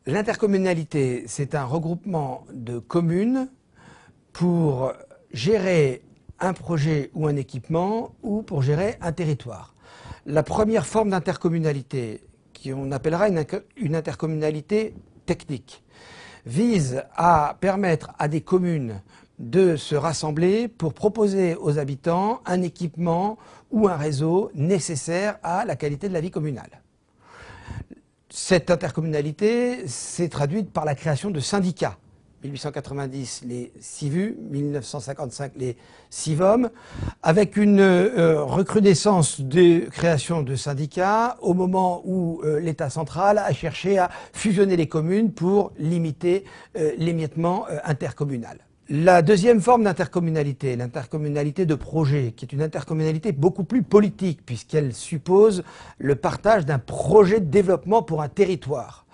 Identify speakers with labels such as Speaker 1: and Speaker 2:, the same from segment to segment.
Speaker 1: L'intercommunalité, c'est un regroupement de communes pour gérer un projet ou un équipement ou pour gérer un territoire. La première forme d'intercommunalité, qu'on appellera une intercommunalité technique, vise à permettre à des communes de se rassembler pour proposer aux habitants un équipement ou un réseau nécessaire à la qualité de la vie communale. Cette intercommunalité s'est traduite par la création de syndicats. 1890, les SIVU, 1955, les SIVOM, avec une recrudescence de création de syndicats au moment où l'État central a cherché à fusionner les communes pour limiter l'émiettement intercommunal. La deuxième forme d'intercommunalité, l'intercommunalité de projet, qui est une intercommunalité beaucoup plus politique, puisqu'elle suppose le partage d'un projet de développement pour un territoire,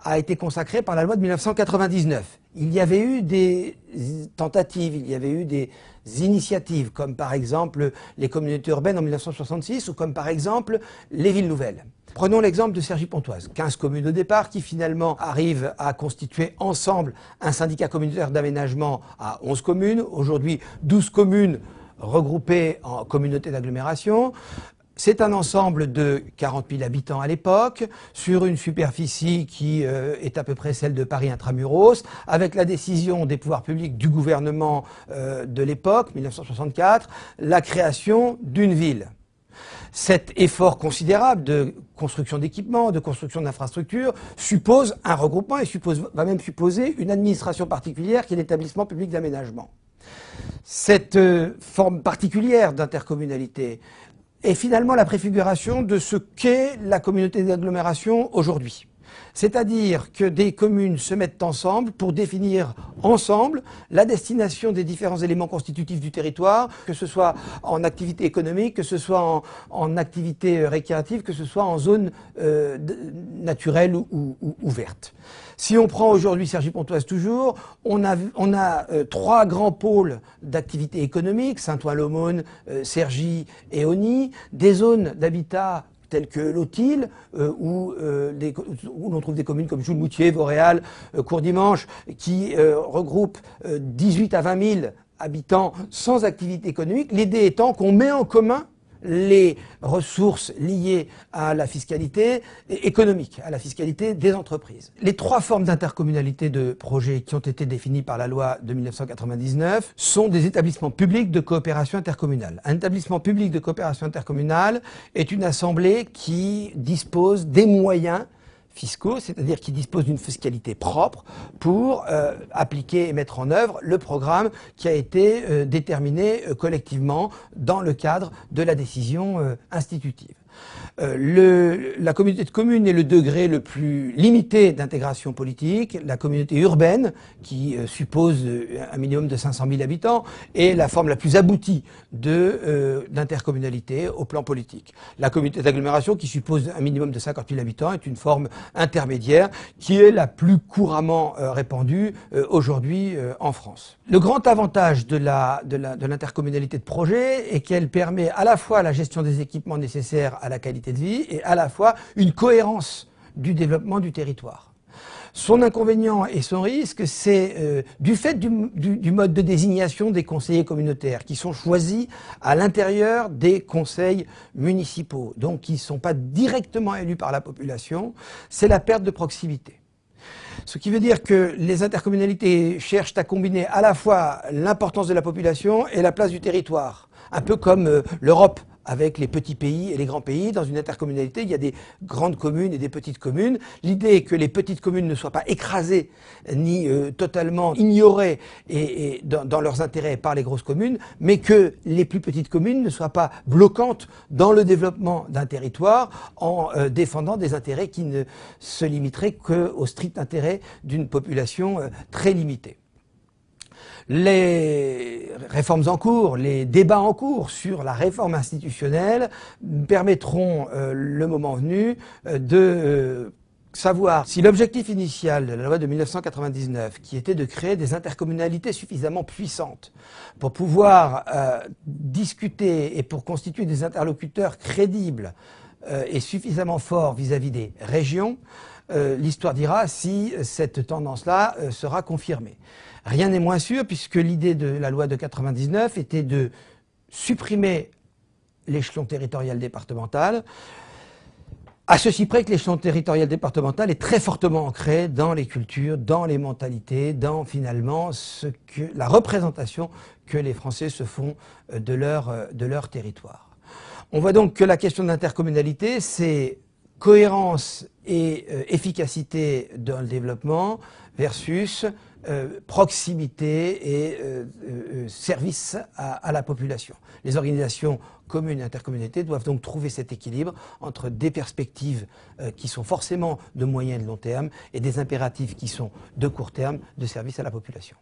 Speaker 1: a été consacrée par la loi de 1999. Il y avait eu des tentatives, il y avait eu des initiatives, comme par exemple les communautés urbaines en 1966, ou comme par exemple les villes nouvelles. Prenons l'exemple de Cergy-Pontoise, 15 communes au départ qui finalement arrivent à constituer ensemble un syndicat communautaire d'aménagement à 11 communes, aujourd'hui 12 communes regroupées en communautés d'agglomération. C'est un ensemble de 40 000 habitants à l'époque, sur une superficie qui est à peu près celle de Paris intramuros, avec la décision des pouvoirs publics du gouvernement de l'époque, 1964, la création d'une ville. Cet effort considérable de construction d'équipements, de construction d'infrastructures, suppose un regroupement et va même supposer une administration particulière qui est l'établissement public d'aménagement. Cette forme particulière d'intercommunalité est finalement la préfiguration de ce qu'est la communauté d'agglomération aujourd'hui. C'est-à-dire que des communes se mettent ensemble pour définir ensemble la destination des différents éléments constitutifs du territoire, que ce soit en activité économique, que ce soit en activité récréative, que ce soit en zone naturelle ou verte. Si on prend aujourd'hui Cergy-Pontoise toujours, on a trois grands pôles d'activité économique, Saint-Ouen-l'Aumône, Cergy et Osny, des zones d'habitat telles que l'Autil, où l'on trouve des communes comme Joux-le-Moutier, Vauréal, Courdimanche, qui regroupent 18 à 20 000 habitants sans activité économique. L'idée étant qu'on met en commun les ressources liées à la fiscalité économique, à la fiscalité des entreprises. Les trois formes d'intercommunalité de projets qui ont été définies par la loi de 1999 sont des établissements publics de coopération intercommunale. Un établissement public de coopération intercommunale est une assemblée qui dispose des moyens fiscaux, c'est-à-dire qui dispose d'une fiscalité propre pour appliquer et mettre en œuvre le programme qui a été déterminé collectivement dans le cadre de la décision institutive. La communauté de communes est le degré le plus limité d'intégration politique. La communauté urbaine, qui suppose un minimum de 500 000 habitants, est la forme la plus aboutie d'intercommunalité au plan politique. La communauté d'agglomération, qui suppose un minimum de 50 000 habitants, est une forme intermédiaire qui est la plus couramment répandue aujourd'hui en France. Le grand avantage de l'intercommunalité de projet est qu'elle permet à la fois la gestion des équipements nécessaires à la qualité de vie et à la fois une cohérence du développement du territoire. Son inconvénient et son risque, c'est du fait du mode de désignation des conseillers communautaires qui sont choisis à l'intérieur des conseils municipaux, donc qui ne sont pas directement élus par la population, c'est la perte de proximité. Ce qui veut dire que les intercommunalités cherchent à combiner à la fois l'importance de la population et la place du territoire, un peu comme l'Europe avec les petits pays et les grands pays. Dans une intercommunalité, il y a des grandes communes et des petites communes. L'idée est que les petites communes ne soient pas écrasées ni totalement ignorées dans leurs intérêts par les grosses communes, mais que les plus petites communes ne soient pas bloquantes dans le développement d'un territoire en défendant des intérêts qui ne se limiteraient qu'au strict intérêt d'une population très limitée. Les réformes en cours, les débats en cours sur la réforme institutionnelle permettront, le moment venu, de savoir si l'objectif initial de la loi de 1999, qui était de créer des intercommunalités suffisamment puissantes pour pouvoir discuter et pour constituer des interlocuteurs crédibles et suffisamment forts vis-à-vis des régions, l'histoire dira si cette tendance-là sera confirmée. Rien n'est moins sûr puisque l'idée de la loi de 99 était de supprimer l'échelon territorial départemental, à ceci près que l'échelon territorial départemental est très fortement ancré dans les cultures, dans les mentalités, dans finalement la représentation que les Français se font de leur territoire. On voit donc que la question de l'intercommunalité, c'est cohérence et efficacité dans le développement versus proximité et service à la population. Les organisations communes et intercommunalités doivent donc trouver cet équilibre entre des perspectives qui sont forcément de moyen et de long terme et des impératifs qui sont de court terme de service à la population.